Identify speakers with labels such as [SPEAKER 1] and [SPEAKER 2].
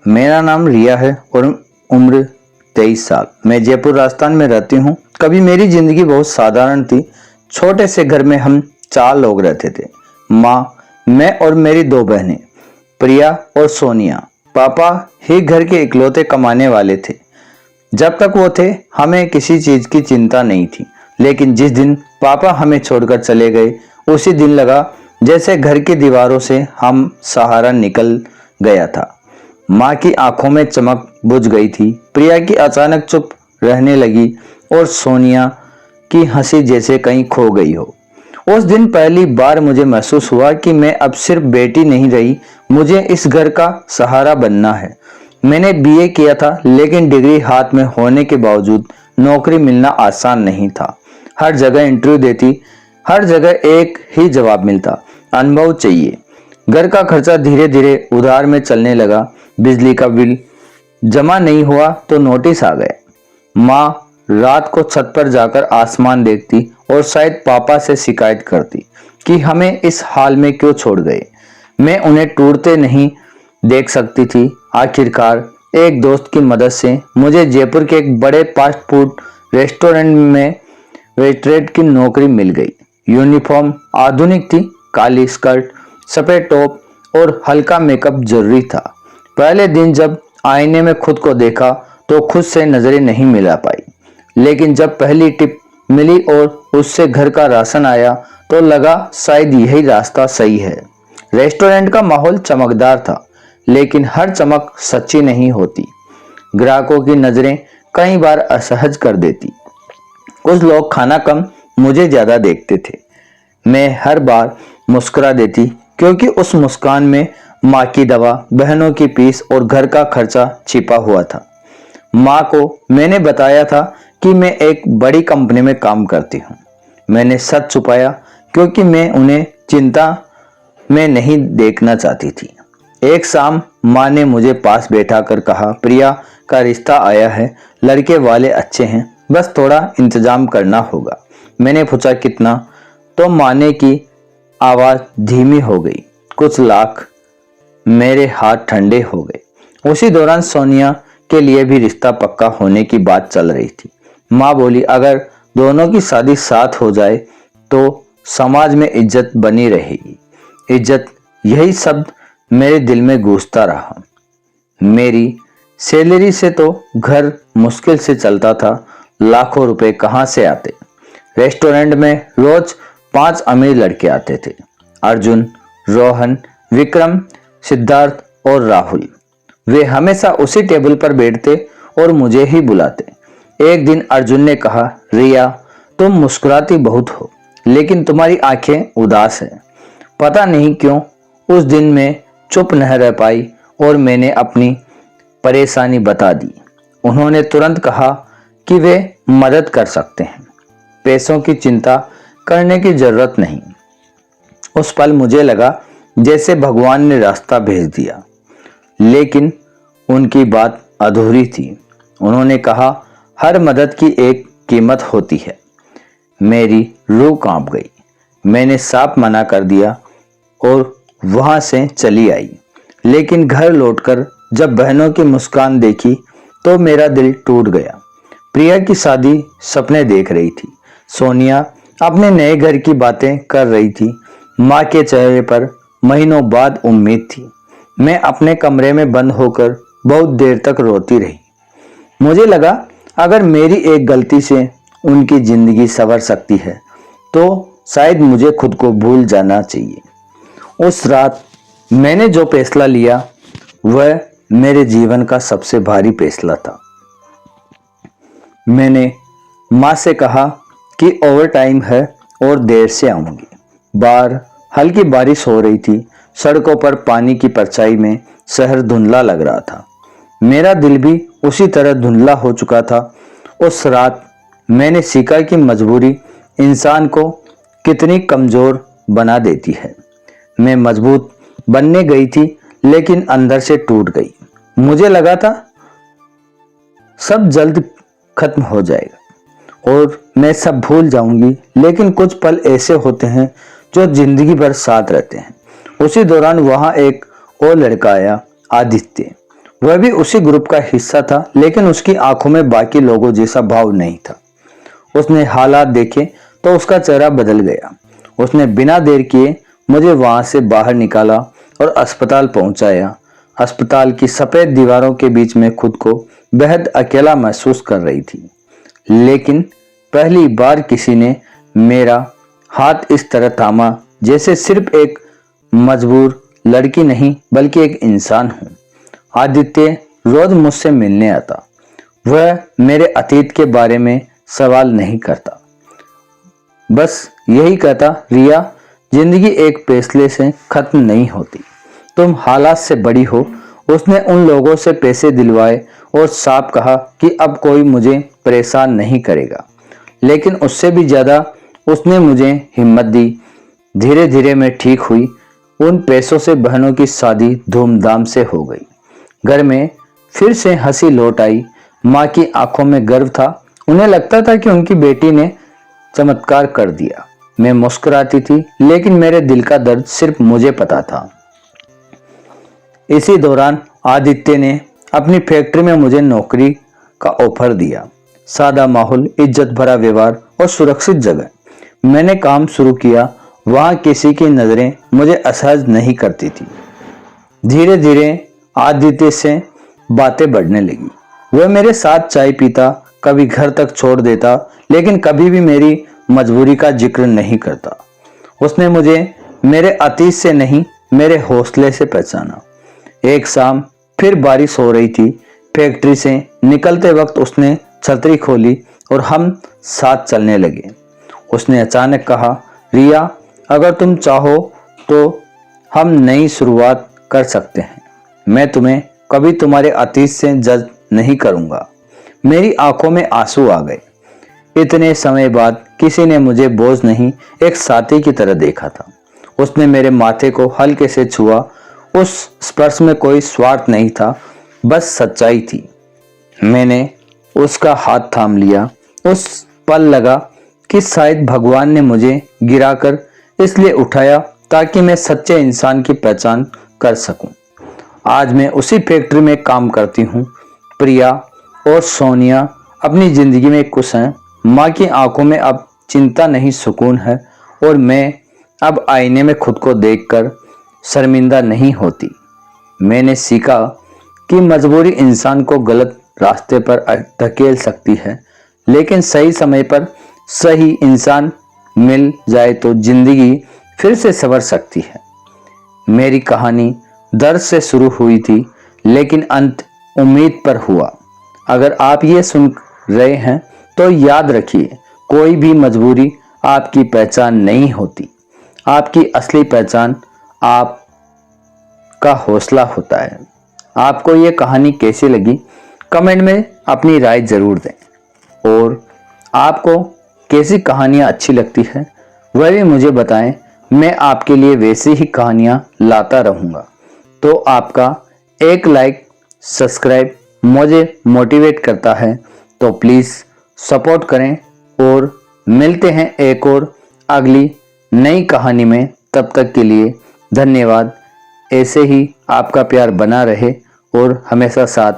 [SPEAKER 1] मेरा नाम रिया है और उम्र 23 साल। मैं जयपुर राजस्थान में रहती हूँ। कभी मेरी जिंदगी बहुत साधारण थी। छोटे से घर में हम 4 लोग रहते थे। माँ, मैं और मेरी 2 बहनें, प्रिया और सोनिया। पापा ही घर के इकलौते कमाने वाले थे। जब तक वो थे हमें किसी चीज की चिंता नहीं थी। लेकिन जिस दिन पापा हमें छोड़कर चले गए उसी दिन लगा जैसे घर की दीवारों से हम सहारा निकल गया था। माँ की आंखों में चमक बुझ गई थी, प्रिया की अचानक चुप रहने लगी और सोनिया की हंसी जैसे कहीं खो गई हो। उस दिन पहली बार मुझे महसूस हुआ कि मैं अब सिर्फ बेटी नहीं रही, मुझे इस घर का सहारा बनना है। मैंने बीए किया था, लेकिन डिग्री हाथ में होने के बावजूद नौकरी मिलना आसान नहीं था। हर जगह इंटरव्यू देती, हर जगह एक ही जवाब मिलता, अनुभव चाहिए। घर का खर्चा धीरे धीरे उधार में चलने लगा। बिजली का बिल जमा नहीं हुआ तो नोटिस आ गया। माँ रात को छत पर जाकर आसमान देखती और शायद पापा से शिकायत करती कि हमें इस हाल में क्यों छोड़ गए। मैं उन्हें टूटते नहीं देख सकती थी। आखिरकार एक दोस्त की मदद से मुझे जयपुर के एक बड़े फास्ट फूड रेस्टोरेंट में वेटरेट की नौकरी मिल गई। यूनिफॉर्म आधुनिक थी, काली स्कर्ट, सफेद टॉप और हल्का मेकअप जरूरी था। पहले दिन जब आईने में खुद को देखा तो खुद से नजरें नहीं मिला पाई, लेकिन जब पहली टिप मिली और उससे घर का राशन आया तो लगा शायद यही रास्ता सही है। रेस्टोरेंट का माहौल चमकदार था, लेकिन हर चमक सच्ची नहीं होती। ग्राहकों की नजरें कई बार असहज कर देती। कुछ लोग खाना कम, मुझे ज्यादा देखते थे। मैं हर बार मुस्कुरा देती क्योंकि उस मुस्कान में माँ की दवा, बहनों की फीस और घर का खर्चा छिपा हुआ था। माँ को मैंने बताया था कि मैं एक बड़ी कंपनी में काम करती हूँ। मैंने सच छुपाया क्योंकि मैं उन्हें चिंता में नहीं देखना चाहती थी। एक शाम माँ ने मुझे पास बैठाकर कहा, प्रिया का रिश्ता आया है, लड़के वाले अच्छे हैं, बस थोड़ा इंतजाम करना होगा। मैंने पूछा कितना, तो माँ की आवाज धीमी हो गई। कुछ लाख। मेरे हाथ ठंडे हो गए। उसी दौरान सोनिया के लिए भी रिश्ता पक्का होने की बात चल रही थी। माँ बोली, अगर दोनों की शादी साथ हो जाए तो समाज में इज्जत बनी रहेगी। इज्जत, यही शब्द मेरे दिल में गूंजता रहा। मेरी सैलरी से तो घर मुश्किल से चलता था, लाखों रुपए कहाँ से आते। रेस्टोरेंट में रोज 5 अमीर लड़के आते थे, अर्जुन, रोहन, विक्रम, सिद्धार्थ और राहुल। वे हमेशा उसी टेबल पर बैठते और मुझे ही बुलाते। एक दिन अर्जुन ने कहा, रिया तुम मुस्कुराती बहुत हो, लेकिन तुम्हारी आंखें उदास है। पता नहीं क्यों उस दिन मैं चुप न रह पाई और मैंने अपनी परेशानी बता दी। उन्होंने तुरंत कहा कि वे मदद कर सकते हैं, पैसों की चिंता करने की जरूरत नहीं। उस पल मुझे लगा जैसे भगवान ने रास्ता भेज दिया, लेकिन उनकी बात अधूरी थी। उन्होंने कहा, हर मदद की एक कीमत होती है। मेरी रूह कांप गई। मैंने साफ मना कर दिया और वहां से चली आई। लेकिन घर लौटकर जब बहनों की मुस्कान देखी तो मेरा दिल टूट गया। प्रिया की शादी सपने देख रही थी, सोनिया अपने नए घर की बातें कर रही थी। माँ के चेहरे पर महीनों बाद उम्मीद थी। मैं अपने कमरे में बंद होकर बहुत देर तक रोती रही। मुझे लगा अगर मेरी एक गलती से उनकी जिंदगी संवर सकती है तो शायद मुझे खुद को भूल जाना चाहिए। उस रात मैंने जो फैसला लिया वह मेरे जीवन का सबसे भारी फैसला था। मैंने माँ से कहा कि ओवर टाइम है और देर से आऊंगी। बाहर हल्की बारिश हो रही थी। सड़कों पर पानी की परछाई में शहर धुंधला लग रहा था। मेरा दिल भी उसी तरह धुंधला हो चुका था। उस रात मैंने सीखा कि मजबूरी इंसान को कितनी कमजोर बना देती है। मैं मजबूत बनने गई थी, लेकिन अंदर से टूट गई। मुझे लगा था सब जल्द खत्म हो जाएगा और मैं सब भूल जाऊंगी, लेकिन कुछ पल ऐसे होते हैं जो जिंदगी भर साथ रहते हैं। उसी दौरान वहां एक और लड़का आया, आदित्य। वह भी उसी ग्रुप का हिस्सा था, लेकिन उसकी आंखों में बाकी लोगों जैसा भाव नहीं था। उसने हालात देखे तो उसका चेहरा बदल गया। उसने बिना देर किए मुझे वहां से बाहर निकाला और अस्पताल पहुंचाया। अस्पताल की सफेद दीवारों के बीच में खुद को बेहद अकेला महसूस कर रही थी, लेकिन पहली बार किसी ने मेरा हाथ इस तरह थामा जैसे सिर्फ एक मजबूर लड़की नहीं बल्कि एक इंसान हूं। आदित्य रोज मुझसे मिलने आता। वह मेरे अतीत के बारे में सवाल नहीं करता, बस यही कहता, रिया, जिंदगी एक फैसले से खत्म नहीं होती, तुम हालात से बड़ी हो। उसने उन लोगों से पैसे दिलवाए और साफ कहा कि अब कोई मुझे परेशान नहीं करेगा, लेकिन उससे भी ज्यादा उसने मुझे हिम्मत दी। धीरे धीरे मैं ठीक हुई। उन पैसों से बहनों की शादी धूमधाम से हो गई। घर में फिर से हंसी लौट आई। माँ की आंखों में गर्व था। उन्हें लगता था कि उनकी बेटी ने चमत्कार कर दिया। मैं मुस्कुराती थी, लेकिन मेरे दिल का दर्द सिर्फ मुझे पता था। इसी दौरान आदित्य ने अपनी फैक्ट्री में मुझे नौकरी का ऑफर दिया। सादा माहौल, इज्जत भरा व्यवहार और सुरक्षित जगह। मैंने काम शुरू किया। वहां किसी की नजरें मुझे असहज नहीं करती थी। धीरे धीरे आदित्य से बातें बढ़ने लगी। वह मेरे साथ चाय पीता, कभी घर तक छोड़ देता, लेकिन कभी भी मेरी मजबूरी का जिक्र नहीं करता। उसने मुझे मेरे अतीत से नहीं, मेरे हौसले से पहचाना। एक शाम फिर बारिश हो रही थी। फैक्ट्री से निकलते वक्त उसने छतरी खोली और हम साथ चलने लगे। उसने अचानक कहा, रिया, अगर तुम चाहो तो हम नई शुरुआत कर सकते हैं। मैं तुम्हें कभी तुम्हारे अतीत से जज नहीं करूंगा। मेरी आंखों में आंसू आ गए। इतने समय बाद किसी ने मुझे बोझ नहीं, एक साथी की तरह देखा था। उसने मेरे माथे को हल्के से छुआ। उस स्पर्श में कोई स्वार्थ नहीं था, बस सच्चाई थी। मैंने उसका हाथ थाम लिया। उस पल लगा कि शायद भगवान ने मुझे गिराकर इसलिए उठाया ताकि मैं सच्चे इंसान की पहचान कर सकूं। आज मैं उसी फैक्ट्री में काम करती हूँ। प्रिया और सोनिया अपनी जिंदगी में खुश हैं। माँ की आंखों में अब चिंता नहीं, सुकून है। और मैं अब आईने में खुद को देखकर शर्मिंदा नहीं होती। मैंने सीखा कि मजबूरी इंसान को गलत रास्ते पर धकेल सकती है, लेकिन सही समय पर सही इंसान मिल जाए तो जिंदगी फिर से संवर सकती है। मेरी कहानी दर्द से शुरू हुई थी, लेकिन अंत उम्मीद पर हुआ। अगर आप ये सुन रहे हैं तो याद रखिए, कोई भी मजबूरी आपकी पहचान नहीं होती। आपकी असली पहचान आपका हौसला होता है। आपको ये कहानी कैसी लगी, कमेंट में अपनी राय जरूर दें। और आपको कैसी कहानियाँ अच्छी लगती है वह भी मुझे बताएं। मैं आपके लिए वैसी ही कहानियाँ लाता रहूँगा। तो आपका एक लाइक, सब्सक्राइब मुझे मोटिवेट करता है, तो प्लीज़ सपोर्ट करें। और मिलते हैं एक और अगली नई कहानी में। तब तक के लिए धन्यवाद। ऐसे ही आपका प्यार बना रहे और हमेशा साथ